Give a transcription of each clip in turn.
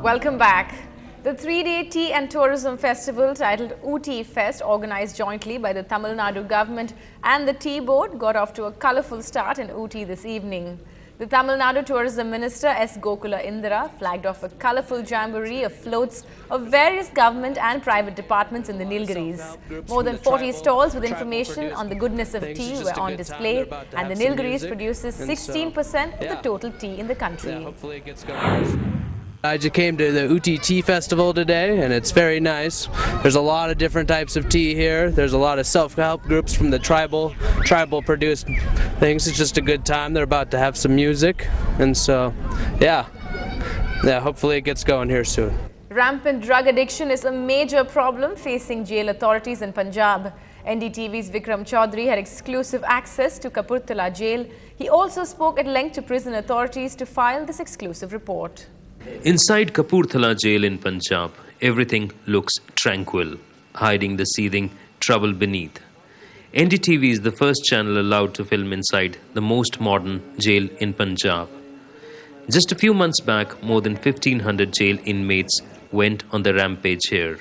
Welcome back. The three-day Tea and Tourism Festival titled Ooty Fest, organized jointly by the Tamil Nadu government and the Tea Board, got off to a colourful start in Ooty this evening. The Tamil Nadu Tourism Minister S. Gokula Indira flagged off a colourful jamboree of floats of various government and private departments in the Nilgiris. More than 40 stalls with information on the goodness of tea were on display, and the Nilgiris produces 16% of the total tea in the country. I just came to the Ooty Tea Festival today, and it's very nice. There's a lot of different types of tea here. There's a lot of self-help groups from the tribal produced things. It's just a good time. They're about to have some music, and so yeah, hopefully it gets going here soon. Rampant drug addiction is a major problem facing jail authorities in Punjab. NDTV's Vikram Chaudhary had exclusive access to Kapurthala jail. He also spoke at length to prison authorities to file this exclusive report. Inside Kapurthala jail in Punjab, everything looks tranquil, hiding the seething trouble beneath. NDTV is the first channel allowed to film inside the most modern jail in Punjab. Just a few months back, more than 1,500 jail inmates went on the rampage here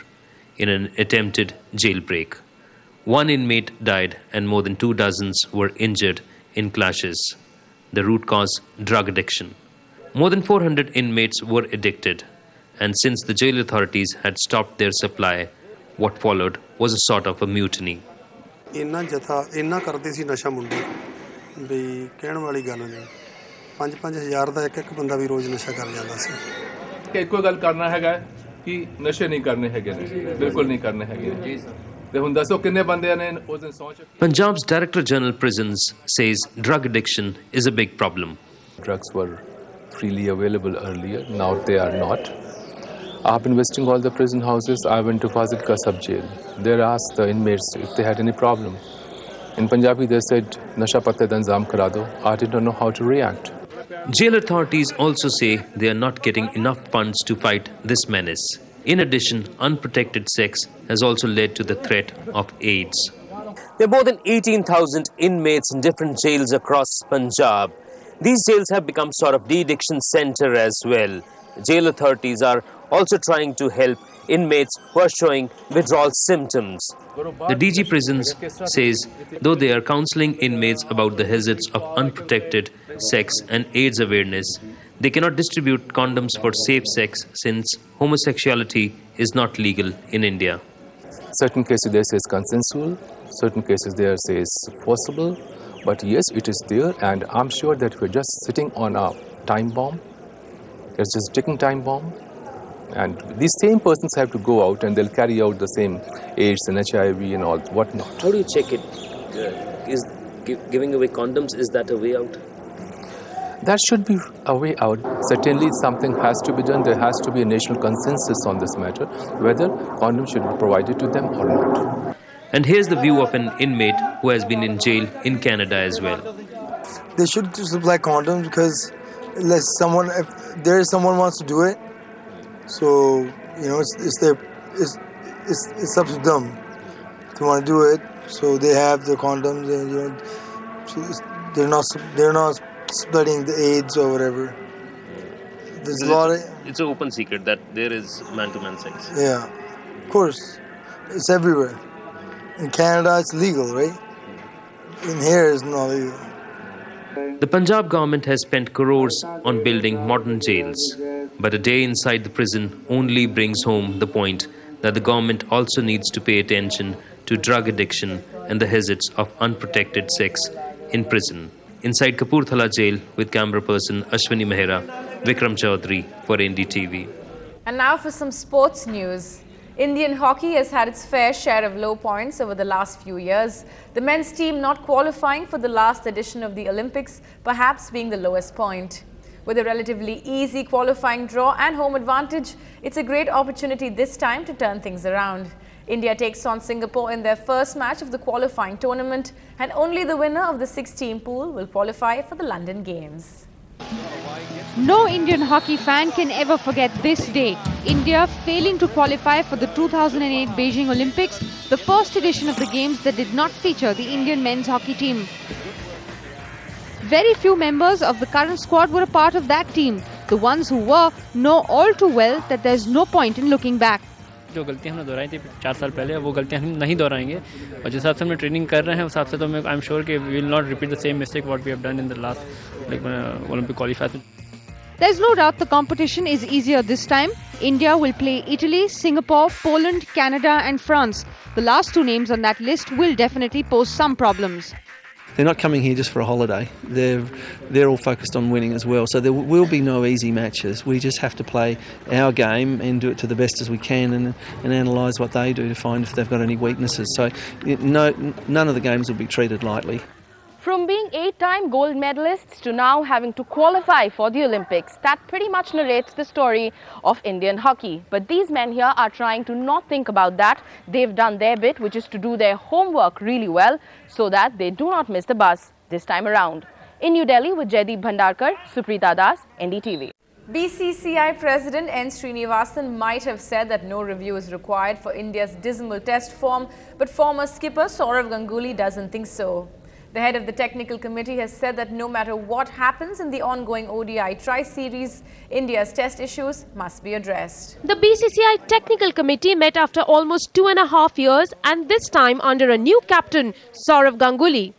in an attempted jailbreak. One inmate died and more than 2 dozens were injured in clashes. The root cause, drug addiction. More than 400 inmates were addicted, and since the jail authorities had stopped their supply, what followed was a sort of a mutiny. ਇੰਨਾ ਕਰਦੇ ਸੀ ਨਸ਼ਾ ਮੁੰਡੇ ਵੀ ਕਹਿਣ ਵਾਲੀ ਗੱਲ ਨਹੀਂ 5-5000 ਦਾ ਇੱਕ ਬੰਦਾ ਵੀ ਰੋਜ਼ ਨਸ਼ਾ ਕਰ ਜਾਂਦਾ ਸੀ ਕਿ ਕੋਈ ਗੱਲ ਕਰਨਾ ਹੈਗਾ ਕਿ ਨਸ਼ੇ ਨਹੀਂ ਕਰਨੇ ਹੈਗੇ ਨੇ ਬਿਲਕੁਲ ਨਹੀਂ ਕਰਨੇ ਹੈਗੇ ਜੀ ਤੇ ਹੁਣ ਦੱਸੋ ਕਿੰਨੇ ਬੰਦਿਆਂ ਨੇ ਉਸ ਦਿਨ ਸੋਚ Punjab's Director General Prisons says drug addiction is a big problem. Drugs were freely available earlier, now they are not. I've been visiting all the prison houses. I went to Fazilka sub-jail. There asked the inmates if they had any problem. In Punjabi they said, Nasha patte da inzam kara do. I didn't know how to react. Jail authorities also say they are not getting enough funds to fight this menace. In addition, unprotected sex has also led to the threat of AIDS. There are more than 18,000 inmates in different jails across Punjab. These jails have become sort of de-addiction center as well. Jail authorities are also trying to help inmates who are showing withdrawal symptoms. The DG Prisons says though they are counseling inmates about the hazards of unprotected sex and AIDS awareness, they cannot distribute condoms for safe sex since homosexuality is not legal in India. Certain cases they say is consensual, certain cases they say is forcible. But yes, it is there, and I'm sure that we're just sitting on a time bomb. It's just ticking time bomb. And these same persons have to go out and they'll carry out the same AIDS and HIV and all whatnot. How do you check it? Is giving away condoms, is that a way out? That should be a way out. Certainly something has to be done. There has to be a national consensus on this matter, whether condoms should be provided to them or not. And here's the view of an inmate who has been in jail in Canada as well. They should supply condoms because if someone wants to do it, so you know it's up to them to want to do it. So they have the condoms, and you know so they're not spreading the AIDS or whatever. There's a lot of. It's an open secret that there is man-to-man sex. Yeah, of course, it's everywhere. In Canada, it's legal, right? In here, it's not legal. The Punjab government has spent crores on building modern jails. But a day inside the prison only brings home the point that the government also needs to pay attention to drug addiction and the hazards of unprotected sex in prison. Inside Kapurthala jail with camera person Ashwini Mehra, Vikram Chaudhary for NDTV. And now for some sports news. Indian hockey has had its fair share of low points over the last few years. The men's team not qualifying for the last edition of the Olympics, perhaps being the lowest point. With a relatively easy qualifying draw and home advantage, it's a great opportunity this time to turn things around. India takes on Singapore in their first match of the qualifying tournament, and only the winner of the 6-team pool will qualify for the London Games. No Indian hockey fan can ever forget this day. India failing to qualify for the 2008 Beijing Olympics, the first edition of the Games that did not feature the Indian men's hockey team. very few members of the current squad were a part of that team. The ones who were know all too well that there's no point in looking back. जो गलतियां हमने दोहराई थी 4 साल पहले वो गलतियां हम नहीं दोहराएंगे और जिस हिसाब से हमने ट्रेनिंग कर रहे हैं उस हिसाब से तो मैं आई एम श्योर कि we will not repeat the same mistake what we have done in the last Olympic qualifier. There's no doubt the competition is easier this time. India will play Italy, Singapore, Poland, Canada and France. The last two names on that list will definitely pose some problems. They're not coming here just for a holiday. They're all focused on winning as well. So there will be no easy matches. We just have to play our game and do it to the best as we can and analyse what they do to find if they've got any weaknesses. So none of the games will be treated lightly. From being 8-time gold medalists to now having to qualify for the Olympics, that pretty much narrates the story of Indian hockey. But these men here are trying to not think about that. They've done their bit, which is to do their homework really well so that they do not miss the bus this time around. In New Delhi with Jaideep Bhandarkar, Suprita Das, NDTV. BCCI President N. Srinivasan might have said that no review is required for India's dismal test form, but former skipper Sourav Ganguly doesn't think so. The head of the technical committee has said that no matter what happens in the ongoing ODI tri-series, India's test issues must be addressed. The BCCI technical committee met after almost 2.5 years and this time under a new captain, Sourav Ganguly.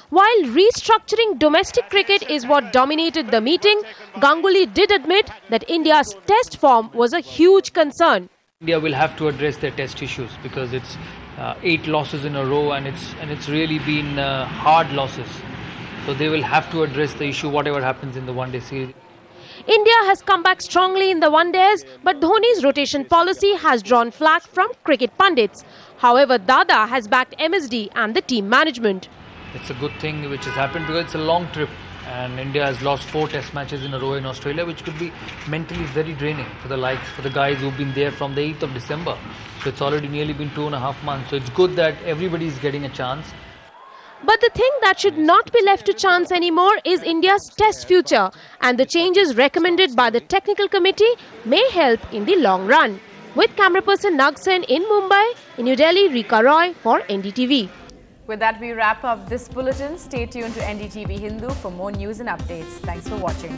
While restructuring domestic cricket is what dominated the meeting, Ganguly did admit that India's test form was a huge concern. India will have to address their test issues because it's 8 losses in a row and it's really been hard losses. So they will have to address the issue whatever happens in the one-day series. India has come back strongly in the one-days, but Dhoni's rotation policy has drawn flack from cricket pundits. However, Dada has backed MSD and the team management. It's a good thing which has happened because it's a long trip and India has lost 4 test matches in a row in Australia, which could be mentally very draining for the guys who've been there from the 8th of December. So it's already nearly been 2.5 months. So it's good that everybody is getting a chance. But the thing that should not be left to chance anymore is India's test future, and the changes recommended by the technical committee may help in the long run. With camera person Nagsen in Mumbai, in New Delhi, Rika Roy for NDTV. With that, we wrap up this bulletin. Stay tuned to NDTV Hindu for more news and updates. Thanks for watching.